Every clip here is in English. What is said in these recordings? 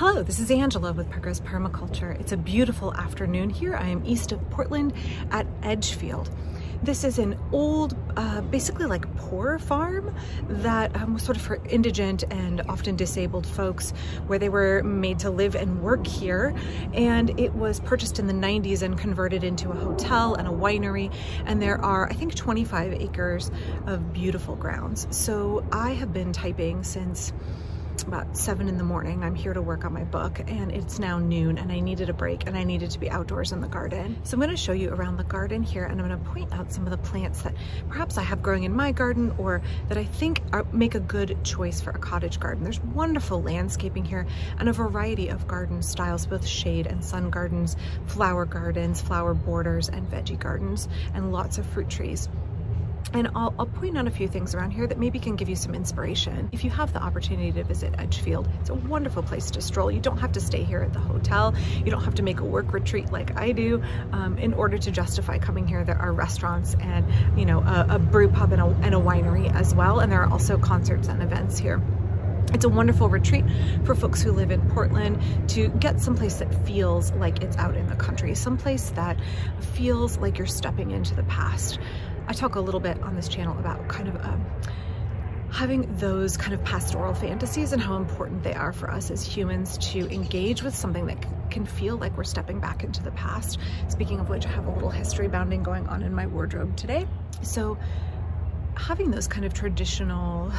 Hello, this is Angela with Progress Permaculture. It's a beautiful afternoon here. I am east of Portland at Edgefield. This is an old, basically like poor farm that was sort of for indigent and often disabled folks, where they were made to live and work here. And it was purchased in the 90s and converted into a hotel and a winery. And there are, I think, 25 acres of beautiful grounds. So I have been typing since about 7 in the morning. I'm here to work on my book, and it's now noon, and I needed a break and I needed to be outdoors in the garden. So I'm going to show you around the garden here, and I'm going to point out some of the plants that perhaps I have growing in my garden or that I think make a good choice for a cottage garden. There's wonderful landscaping here and a variety of garden styles, both shade and sun gardens, flower borders, and veggie gardens, and lots of fruit trees. And I'll point out a few things around here that maybe can give you some inspiration. If you have the opportunity to visit Edgefield, it's a wonderful place to stroll. You don't have to stay here at the hotel. You don't have to make a work retreat like I do in order to justify coming here. There are restaurants and, you know, a brew pub and a winery as well. And there are also concerts and events here. It's a wonderful retreat for folks who live in Portland to get someplace that feels like it's out in the country, someplace that feels like you're stepping into the past. I talk a little bit on this channel about kind of having those kind of pastoral fantasies and how important they are for us as humans to engage with something that can feel like we're stepping back into the past. Speaking of which, I have a little history bounding going on in my wardrobe today. So having those kind of traditional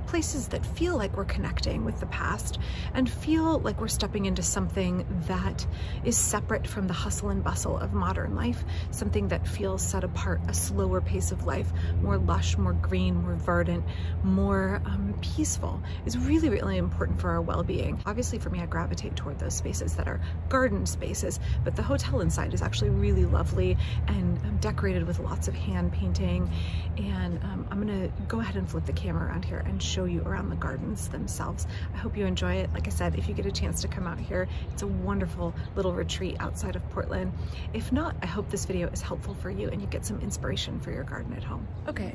places that feel like we're connecting with the past and feel like we're stepping into something that is separate from the hustle and bustle of modern life, something that feels set apart, a slower pace of life, more lush, more green, more verdant, more peaceful, is really, really important for our well-being. Obviously for me, I gravitate toward those spaces that are garden spaces, but the hotel inside is actually really lovely and decorated with lots of hand painting. And I'm gonna go ahead and flip the camera around here and show you around the gardens themselves. I hope you enjoy it. Like I said, if you get a chance to come out here, it's a wonderful little retreat outside of Portland. If not, I hope this video is helpful for you and you get some inspiration for your garden at home. Okay,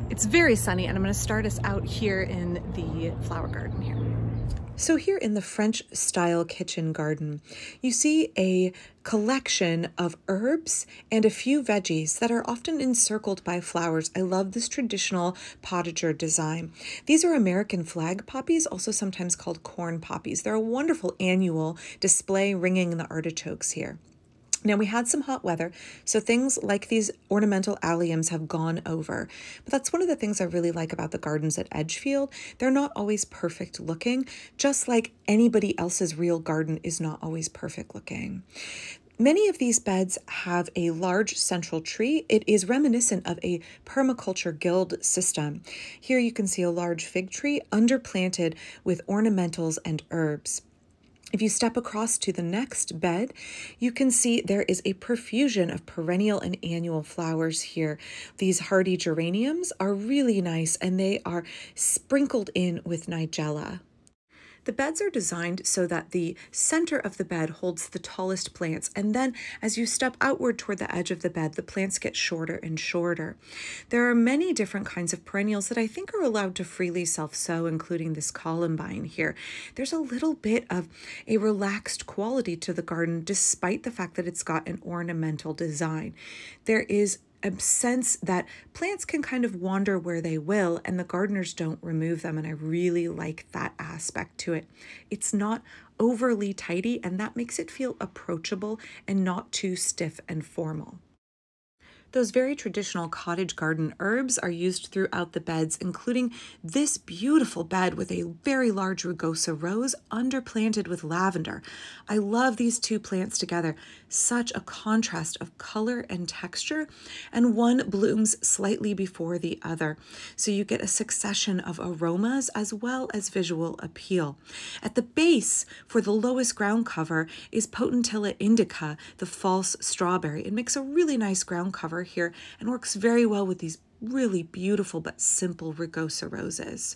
it's very sunny, and I'm gonna start us out here in the flower garden here. So here in the French style kitchen garden, you see a collection of herbs and a few veggies that are often encircled by flowers. I love this traditional potager design. These are American flag poppies, also sometimes called corn poppies. They're a wonderful annual display ringing the artichokes here. Now, we had some hot weather, so things like these ornamental alliums have gone over. But that's one of the things I really like about the gardens at Edgefield. They're not always perfect looking, just like anybody else's real garden is not always perfect looking. Many of these beds have a large central tree. It is reminiscent of a permaculture guild system. Here you can see a large fig tree underplanted with ornamentals and herbs. If you step across to the next bed, you can see there is a profusion of perennial and annual flowers here. These hardy geraniums are really nice, and they are sprinkled in with nigella. The beds are designed so that the center of the bed holds the tallest plants, and then as you step outward toward the edge of the bed, the plants get shorter and shorter. There are many different kinds of perennials that I think are allowed to freely self-sow, including this Columbine here. There's a little bit of a relaxed quality to the garden, despite the fact that it's got an ornamental design. There is a sense that plants can kind of wander where they will, and the gardeners don't remove them, and I really like that aspect to it. It's not overly tidy, and that makes it feel approachable and not too stiff and formal. Those very traditional cottage garden herbs are used throughout the beds, including this beautiful bed with a very large rugosa rose underplanted with lavender. I love these two plants together. Such a contrast of color and texture, and one blooms slightly before the other. So you get a succession of aromas as well as visual appeal. At the base, for the lowest ground cover, is Potentilla indica, the false strawberry. It makes a really nice ground cover here and works very well with these really beautiful but simple rugosa roses.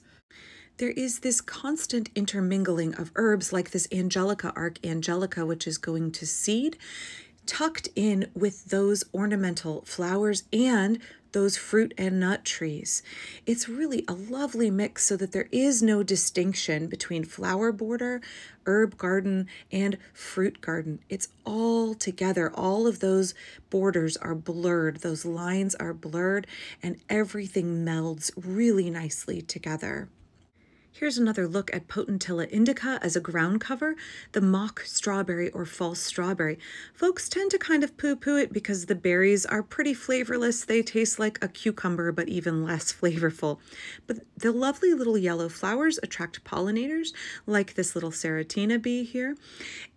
There is this constant intermingling of herbs like this Angelica Archangelica, which is going to seed, tucked in with those ornamental flowers and those fruit and nut trees. It's really a lovely mix so that there is no distinction between flower border, herb garden, and fruit garden. It's all together. All of those borders are blurred, those lines are blurred, and everything melds really nicely together. Here's another look at Potentilla indica as a ground cover, the mock strawberry or false strawberry. Folks tend to kind of poo-poo it because the berries are pretty flavorless. They taste like a cucumber, but even less flavorful. But the lovely little yellow flowers attract pollinators, like this little Serratina bee here,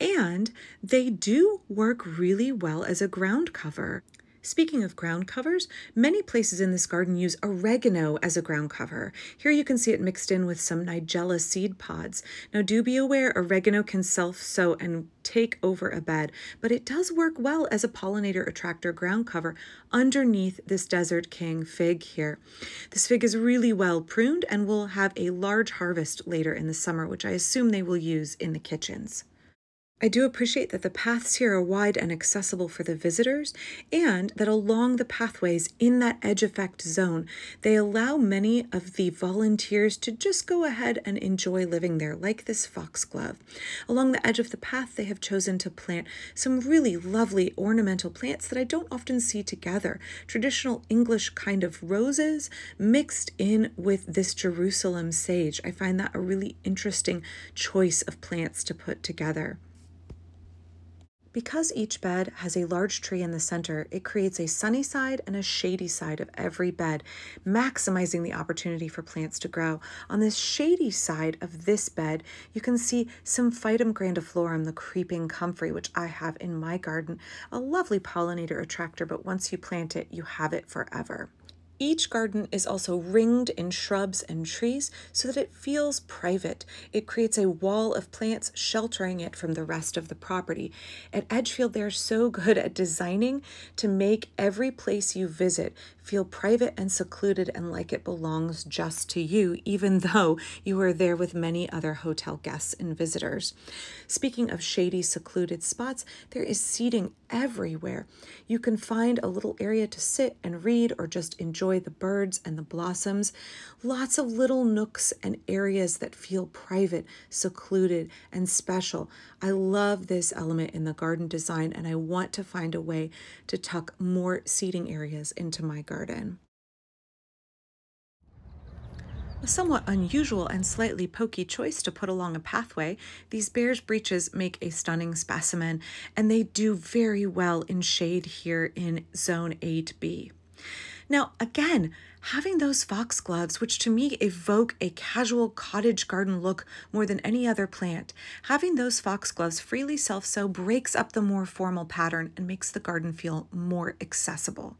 and they do work really well as a ground cover. Speaking of ground covers, many places in this garden use oregano as a ground cover. Here you can see it mixed in with some Nigella seed pods. Now do be aware oregano can self-sow and take over a bed, but it does work well as a pollinator attractor ground cover underneath this Desert King fig here. This fig is really well pruned and will have a large harvest later in the summer, which I assume they will use in the kitchens. I do appreciate that the paths here are wide and accessible for the visitors, and that along the pathways in that edge effect zone, they allow many of the volunteers to just go ahead and enjoy living there, like this foxglove. Along the edge of the path, they have chosen to plant some really lovely ornamental plants that I don't often see together. Traditional English kind of roses mixed in with this Jerusalem sage. I find that a really interesting choice of plants to put together. Because each bed has a large tree in the center, it creates a sunny side and a shady side of every bed, maximizing the opportunity for plants to grow. On this shady side of this bed, you can see some Phytum grandiflorum, the creeping comfrey, which I have in my garden, a lovely pollinator attractor, but once you plant it, you have it forever. Each garden is also ringed in shrubs and trees so that it feels private. It creates a wall of plants sheltering it from the rest of the property. At Edgefield, they're so good at designing to make every place you visit feel private and secluded and like it belongs just to you, even though you are there with many other hotel guests and visitors. Speaking of shady, secluded spots, there is seating everywhere. You can find a little area to sit and read or just enjoy the birds and the blossoms. Lots of little nooks and areas that feel private, secluded, and special. I love this element in the garden design, and I want to find a way to tuck more seating areas into my garden. A somewhat unusual and slightly pokey choice to put along a pathway, these bear's breeches make a stunning specimen, and they do very well in shade here in Zone 8B. Now, again, having those foxgloves, which to me evoke a casual cottage garden look more than any other plant, having those foxgloves freely self-sow breaks up the more formal pattern and makes the garden feel more accessible.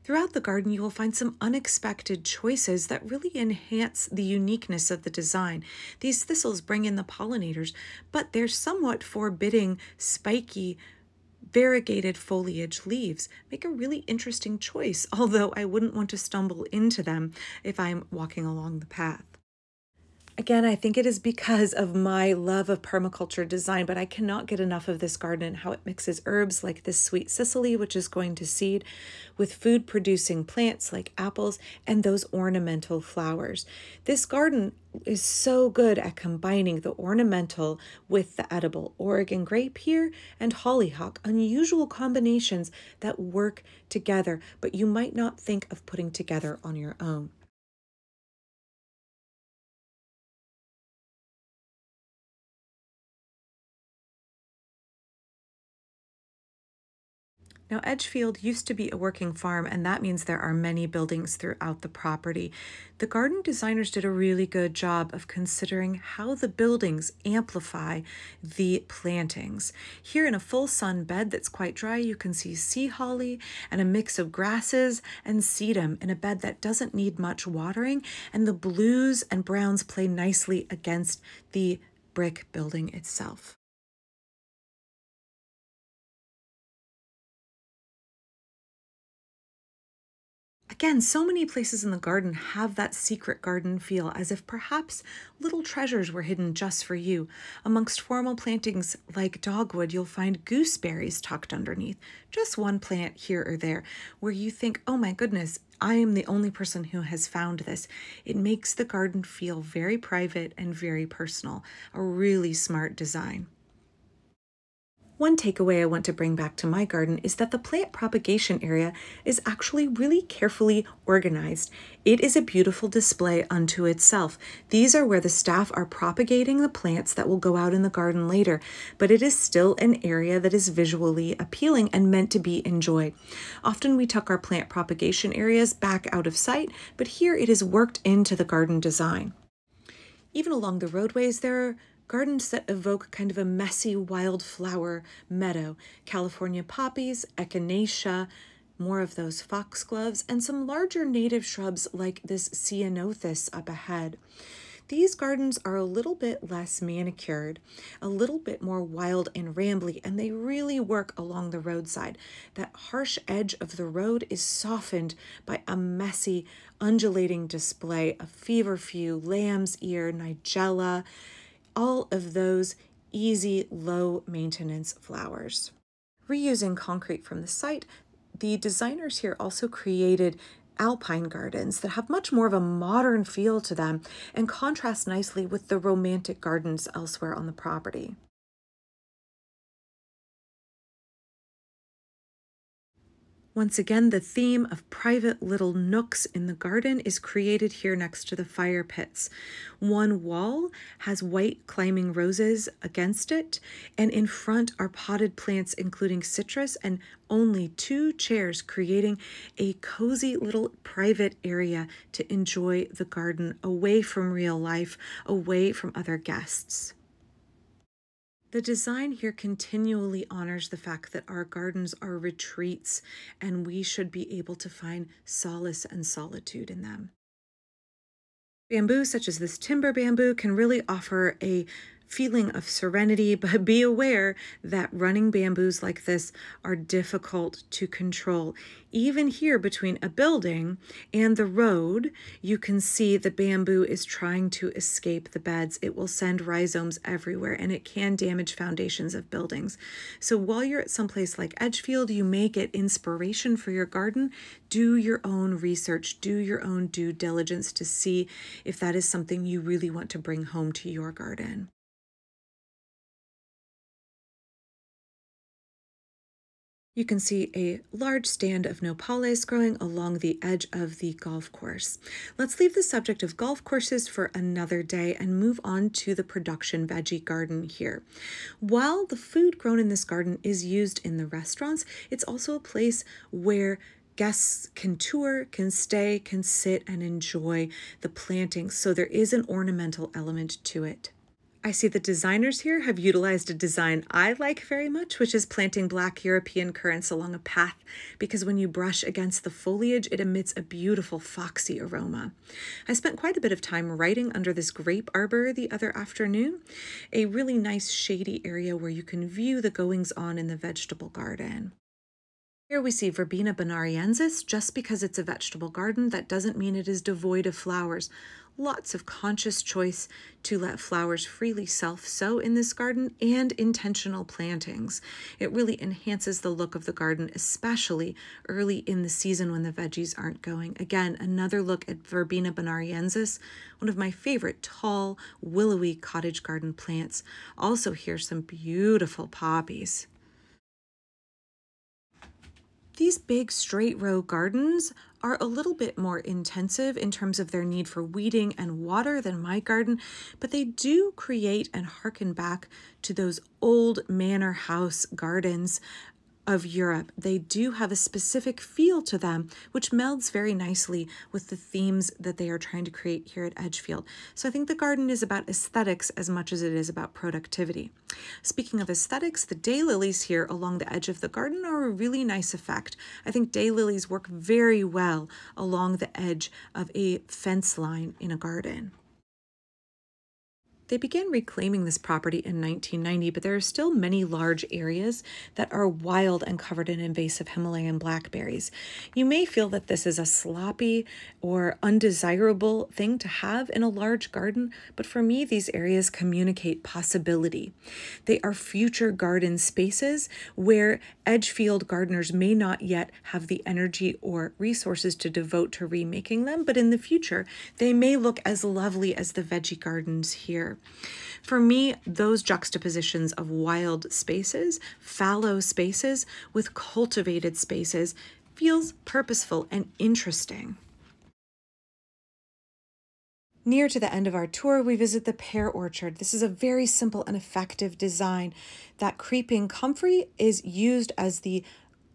Throughout the garden, you will find some unexpected choices that really enhance the uniqueness of the design. These thistles bring in the pollinators, but their somewhat forbidding, spiky, variegated foliage leaves make a really interesting choice, although I wouldn't want to stumble into them if I'm walking along the path. Again, I think it is because of my love of permaculture design, but I cannot get enough of this garden and how it mixes herbs like this sweet cicely, which is going to seed, with food-producing plants like apples and those ornamental flowers. This garden is so good at combining the ornamental with the edible. Oregon grape here and hollyhock, unusual combinations that work together, but you might not think of putting together on your own. Now, Edgefield used to be a working farm, and that means there are many buildings throughout the property. The garden designers did a really good job of considering how the buildings amplify the plantings. Here in a full sun bed that's quite dry, you can see sea holly and a mix of grasses and sedum in a bed that doesn't need much watering, and the blues and browns play nicely against the brick building itself. Again, so many places in the garden have that secret garden feel, as if perhaps little treasures were hidden just for you. Amongst formal plantings like dogwood, you'll find gooseberries tucked underneath, just one plant here or there, where you think, oh my goodness, I am the only person who has found this. It makes the garden feel very private and very personal, a really smart design. One takeaway I want to bring back to my garden is that the plant propagation area is actually really carefully organized. It is a beautiful display unto itself. These are where the staff are propagating the plants that will go out in the garden later, but it is still an area that is visually appealing and meant to be enjoyed. Often we tuck our plant propagation areas back out of sight, but here it is worked into the garden design. Even along the roadways, there are gardens that evoke kind of a messy wildflower meadow. California poppies, echinacea, more of those foxgloves, and some larger native shrubs like this ceanothus up ahead. These gardens are a little bit less manicured, a little bit more wild and rambly, and they really work along the roadside. That harsh edge of the road is softened by a messy, undulating display of feverfew, lamb's ear, nigella, all of those easy, low-maintenance flowers. Reusing concrete from the site, the designers here also created Alpine Gardens that have much more of a modern feel to them and contrast nicely with the romantic gardens elsewhere on the property. Once again, the theme of private little nooks in the garden is created here next to the fire pits. One wall has white climbing roses against it, and in front are potted plants including citrus and only 2 chairs, creating a cozy little private area to enjoy the garden away from real life, away from other guests. The design here continually honors the fact that our gardens are retreats and we should be able to find solace and solitude in them. Bamboo, such as this timber bamboo, can really offer a feeling of serenity, but be aware that running bamboos like this are difficult to control. Even here between a building and the road, you can see the bamboo is trying to escape the beds. It will send rhizomes everywhere and it can damage foundations of buildings. So while you're at someplace like Edgefield, you may get inspiration for your garden. Do your own research, do your own due diligence to see if that is something you really want to bring home to your garden. You can see a large stand of nopales growing along the edge of the golf course. Let's leave the subject of golf courses for another day and move on to the production veggie garden here. While the food grown in this garden is used in the restaurants, it's also a place where guests can tour, can stay, can sit and enjoy the plantings. So there is an ornamental element to it. I see the designers here have utilized a design I like very much, which is planting black European currants along a path, because when you brush against the foliage, it emits a beautiful foxy aroma. I spent quite a bit of time writing under this grape arbor the other afternoon, a really nice shady area where you can view the goings-on in the vegetable garden. Here we see Verbena Benariensis. Just because it's a vegetable garden, that doesn't mean it is devoid of flowers. Lots of conscious choice to let flowers freely self-sow in this garden and intentional plantings. It really enhances the look of the garden, especially early in the season when the veggies aren't going. Again, another look at Verbena Benariensis, one of my favorite tall, willowy cottage garden plants. Also here, some beautiful poppies. These big straight row gardens are a little bit more intensive in terms of their need for weeding and water than my garden, but they do create and harken back to those old manor house gardens of Europe. They do have a specific feel to them, which melds very nicely with the themes that they are trying to create here at Edgefield. So I think the garden is about aesthetics as much as it is about productivity. Speaking of aesthetics, the daylilies here along the edge of the garden are a really nice effect. I think daylilies work very well along the edge of a fence line in a garden. They began reclaiming this property in 1990, but there are still many large areas that are wild and covered in invasive Himalayan blackberries. You may feel that this is a sloppy or undesirable thing to have in a large garden, but for me, these areas communicate possibility. They are future garden spaces where Edgefield gardeners may not yet have the energy or resources to devote to remaking them, but in the future, they may look as lovely as the veggie gardens here. For me, those juxtapositions of wild spaces, fallow spaces with cultivated spaces feels purposeful and interesting. Near to the end of our tour, we visit the Pear Orchard. This is a very simple and effective design. That creeping comfrey is used as the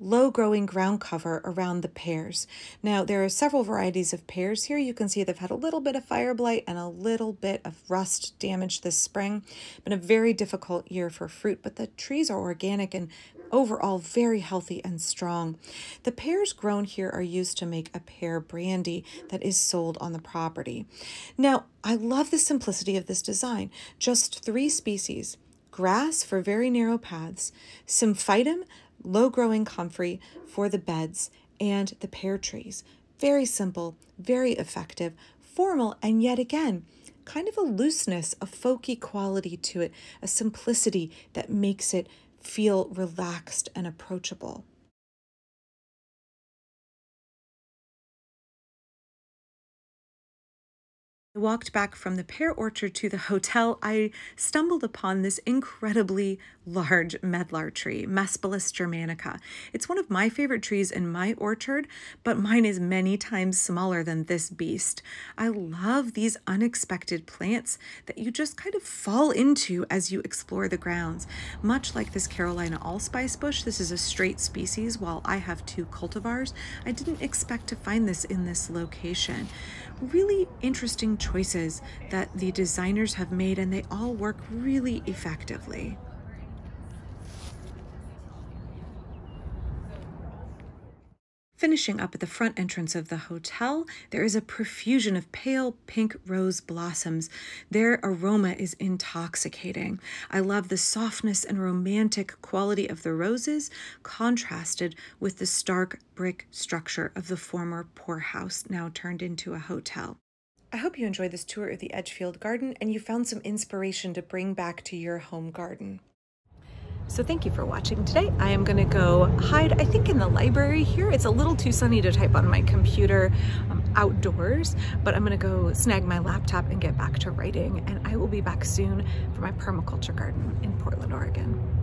low-growing ground cover around the pears. Now, there are several varieties of pears here. You can see they've had a little bit of fire blight and a little bit of rust damage this spring. Been a very difficult year for fruit, but the trees are organic and overall very healthy and strong. The pears grown here are used to make a pear brandy that is sold on the property. Now, I love the simplicity of this design. Just 3 species: grass for very narrow paths, symphytum, low-growing comfrey for the beds, and the pear trees. Very simple, very effective, formal, and yet again, kind of a looseness, a folky quality to it, a simplicity that makes it feel relaxed and approachable. I walked back from the Pear Orchard to the hotel. I stumbled upon this incredibly large medlar tree, Mespelis germanica. It's one of my favorite trees in my orchard, but mine is many times smaller than this beast. I love these unexpected plants that you just kind of fall into as you explore the grounds. Much like this Carolina allspice bush, this is a straight species while I have 2 cultivars. I didn't expect to find this in this location. Really interesting choices that the designers have made, and they all work really effectively. Finishing up at the front entrance of the hotel, there is a profusion of pale pink rose blossoms. Their aroma is intoxicating. I love the softness and romantic quality of the roses, contrasted with the stark brick structure of the former poorhouse, now turned into a hotel. I hope you enjoyed this tour of the Edgefield Garden and you found some inspiration to bring back to your home garden. So thank you for watching today. I am gonna go hide, I think, in the library here. It's a little too sunny to type on my computer outdoors, but I'm gonna go snag my laptop and get back to writing, and I will be back soon for my permaculture garden in Portland, Oregon.